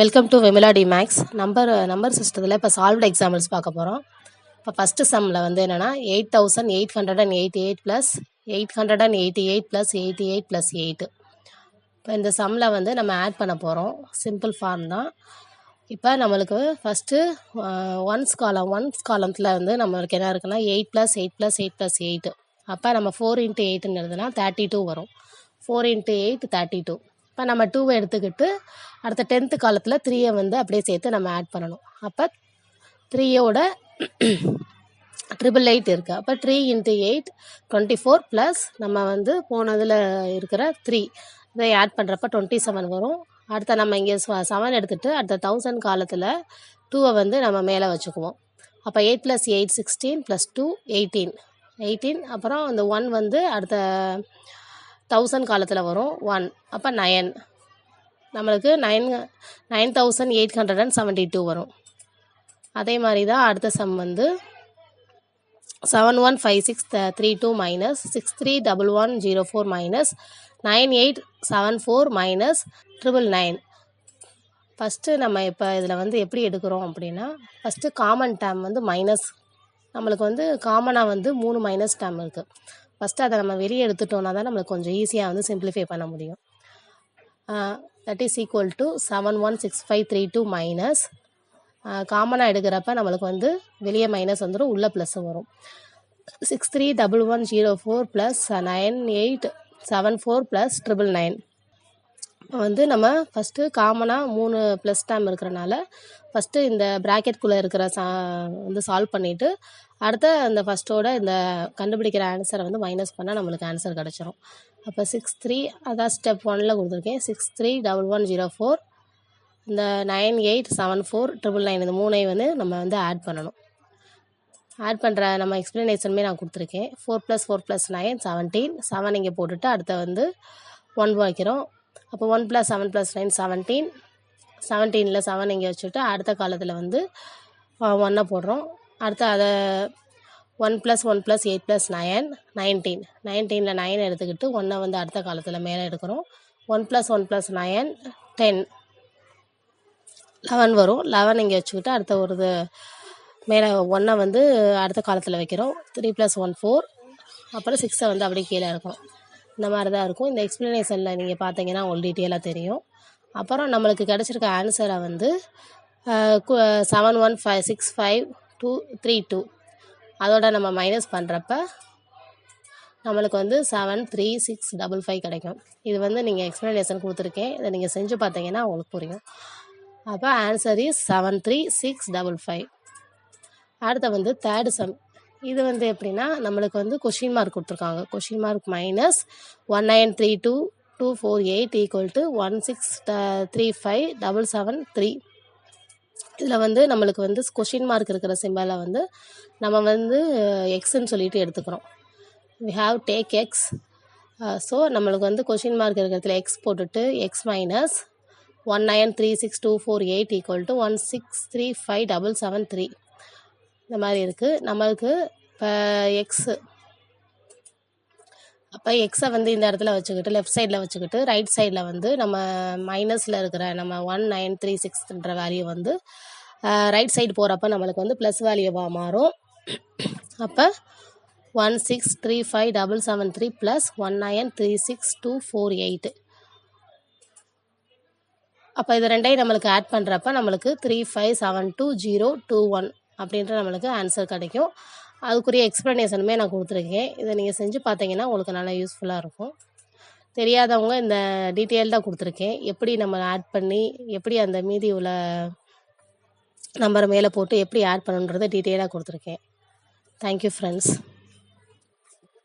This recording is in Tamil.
Welcome to Vimala T Max. Number சிஸ்டத்தில் இப்போ சால்வ்டு எக்ஸாம்பிள்ஸ் பார்க்க போகிறோம். இப்போ ஃபஸ்ட்டு சம்மில் வந்து என்னென்னா 8888 ப்ளஸ் 888 ப்ளஸ் 88 ப்ளஸ் 8. இப்போ இந்த சம்மில் வந்து நம்ம ஆட் பண்ண போகிறோம். சிம்பிள் ஃபார்ம் தான். இப்போ நம்மளுக்கு ஃபஸ்ட்டு ஒன்ஸ் காலத்தில் வந்து நம்மளுக்கு என்ன இருக்குன்னா 8 ப்ளஸ் 8 ப்ளஸ் 8 ப்ளஸ் 8. அப்போ நம்ம 4 × 8ன்னு எழுதுனா 32 வரும். 4 × 8 32. இப்போ நம்ம 2வை எடுத்துக்கிட்டு அடுத்த 10th காலத்தில் 3யை வந்து அப்படியே சேர்த்து நம்ம ஆட் பண்ணணும். அப்போ 3யோட 888 இருக்குது. அப்போ 3 × 8 24 ப்ளஸ் நம்ம வந்து போனதில் இருக்கிற 3 இதை ஆட் பண்ணுறப்ப 27 வரும். அடுத்த நம்ம இங்கே 7 எடுத்துகிட்டு அடுத்த 1000 காலத்தில் 2வை வந்து நம்ம மேலே வச்சுக்குவோம். அப்போ 8 + 8 16 + 2 18. அப்புறம் இந்த 1 வந்து அடுத்த 1000 காலத்தில் வரும் 1. அப்போ 9. நம்மளுக்கு 9872 வரும். அதே மாதிரி தான் அடுத்த சம் வந்து 715632 மைனஸ் 631104 மைனஸ் 9874 மைனஸ் 999. ஃபஸ்ட்டு நம்ம இப்போ இதில் வந்து எப்படி எடுக்கிறோம் அப்படின்னா, ஃபஸ்ட்டு காமன் டேர்ம் வந்து மைனஸ். நம்மளுக்கு வந்து காமனாக வந்து 3 மைனஸ் டேர்ம் இருக்குது. ஃபஸ்ட்டு அதை நம்ம வெளியே எடுத்துட்டோன்னா தான் நம்மளுக்கு கொஞ்சம் ஈஸியாக வந்து சிம்பிளிஃபை பண்ண முடியும். That is equal to 716532 minus காமனாக எடுக்கிறப்ப நம்மளுக்கு வந்து வெளியே மைனஸ் வந்துடும், உள்ளே ப்ளஸ் வரும். 631104 ப்ளஸ் 9874 ப்ளஸ் 999. இப்போ வந்து நம்ம ஃபஸ்ட்டு காமனாக 3 ப்ளஸ் டேர்ம் இருக்கிறனால ஃபஸ்ட்டு இந்த ப்ராக்கெட்குள்ளே இருக்கிற வந்து சால்வ் பண்ணிவிட்டு அடுத்த இந்த ஃபஸ்ட்டோட இந்த கண்டுபிடிக்கிற ஆன்சரை வந்து மைனஸ் பண்ணால் நம்மளுக்கு ஆன்சர் கிடச்சிரும். அப்போ 63 அதான் ஸ்டெப் 1ல் கொடுத்துருக்கேன். 631104 இந்த 9874 999 இந்த 3ஐ வந்து நம்ம வந்து ஆட் பண்ணணும். ஆட் பண்ணுற நம்ம எக்ஸ்ப்ளனேஷனுமே நான் கொடுத்துருக்கேன். 4 + 4 + 9 17. 7 இங்கே போட்டுட்டு அடுத்த வந்து 1 வைக்கிறோம். அப்போ 1 + 7 + 9 17. 17ல் 7 இங்கே வச்சுட்டு அடுத்த காலத்தில் வந்து 1 போடுறோம். அடுத்து அதை 1 + 1 + 8 + 9 19. 19ல் 9 எடுத்துக்கிட்டு 1 வந்து அடுத்த காலத்தில் மேலே எடுக்கிறோம். 1 + 1 + 9 10. 11 வரும். 11 இங்கே வச்சுக்கிட்டு அடுத்த ஒரு மேலே 1 வந்து அடுத்த காலத்தில் வைக்கிறோம். 3 + 1 4. அப்புறம் 6 வந்து அப்படியே கீழே இருக்கும். இந்த மாதிரி தான் இருக்கும். இந்த எக்ஸ்ப்ளனேஷனில் நீங்கள் பார்த்தீங்கன்னா உங்களுக்கு டீட்டெயிலாக தெரியும். அப்புறம் நம்மளுக்கு கிடச்சிருக்க ஆன்சரை வந்து 7156532 அதோட நம்ம மைனஸ் பண்ணுறப்ப நம்மளுக்கு வந்து 73655 கிடைக்கும். இது வந்து நீங்கள் எக்ஸ்ப்ளனேஷன் கொடுத்துருக்கேன். இதை நீங்கள் செஞ்சு பார்த்தீங்கன்னா உங்களுக்கு புரியும். அப்போ ஆன்சர் இஸ் 73655. அடுத்த வந்து தேர்டு சம். இது வந்து எப்படின்னா நம்மளுக்கு வந்து கொஷின் மார்க் கொடுத்துருக்காங்க. Question mark minus 1932248 = 1635773. இதில் வந்து நம்மளுக்கு வந்து கொஷின் மார்க் இருக்கிற சிம்பலை வந்து நம்ம வந்து எக்ஸ்ன்னு சொல்லிட்டு எடுத்துக்கிறோம். we have take x. So நம்மளுக்கு வந்து கொஷின் மார்க் இருக்கிறதுல எக்ஸ் போட்டுட்டு எக்ஸ் மைனஸ் 1936248 = 1635773 இந்த மாதிரி இருக்குது நம்மளுக்கு. இப்போ எக்ஸு அப்போ எக்ஸை வந்து இந்த இடத்துல வச்சுக்கிட்டு லெஃப்ட் சைடில் வச்சுக்கிட்டு ரைட் சைடில் வந்து நம்ம மைனஸில் இருக்கிற நம்ம 1936ன்ற வேல்யூ வந்து ரைட் சைடு போகிறப்ப நம்மளுக்கு வந்து ப்ளஸ் வேல்யூவாக மாறும். அப்போ 1635773 ப்ளஸ் 1936248. அப்போ இது ரெண்டையும் நம்மளுக்கு ஆட் பண்ணுறப்ப நம்மளுக்கு 35722021 அப்படின்ற நம்மளுக்கு ஆன்சர் கிடைக்கும். அதுக்குரிய எக்ஸ்ப்ளனேஷனுமே நான் கொடுத்துருக்கேன். இதை நீங்கள் செஞ்சு பார்த்தீங்கன்னா உங்களுக்கு நல்லா யூஸ்ஃபுல்லாக இருக்கும். தெரியாதவங்க இந்த டீட்டெயில்டாக கொடுத்துருக்கேன். எப்படி நம்ம ஆட் பண்ணி எப்படி அந்த மீதி உள்ள நம்பரை மேலே போட்டு எப்படி ஆட் பண்ணணுன்றதை டீட்டெயிலாக கொடுத்துருக்கேன். Thank you friends.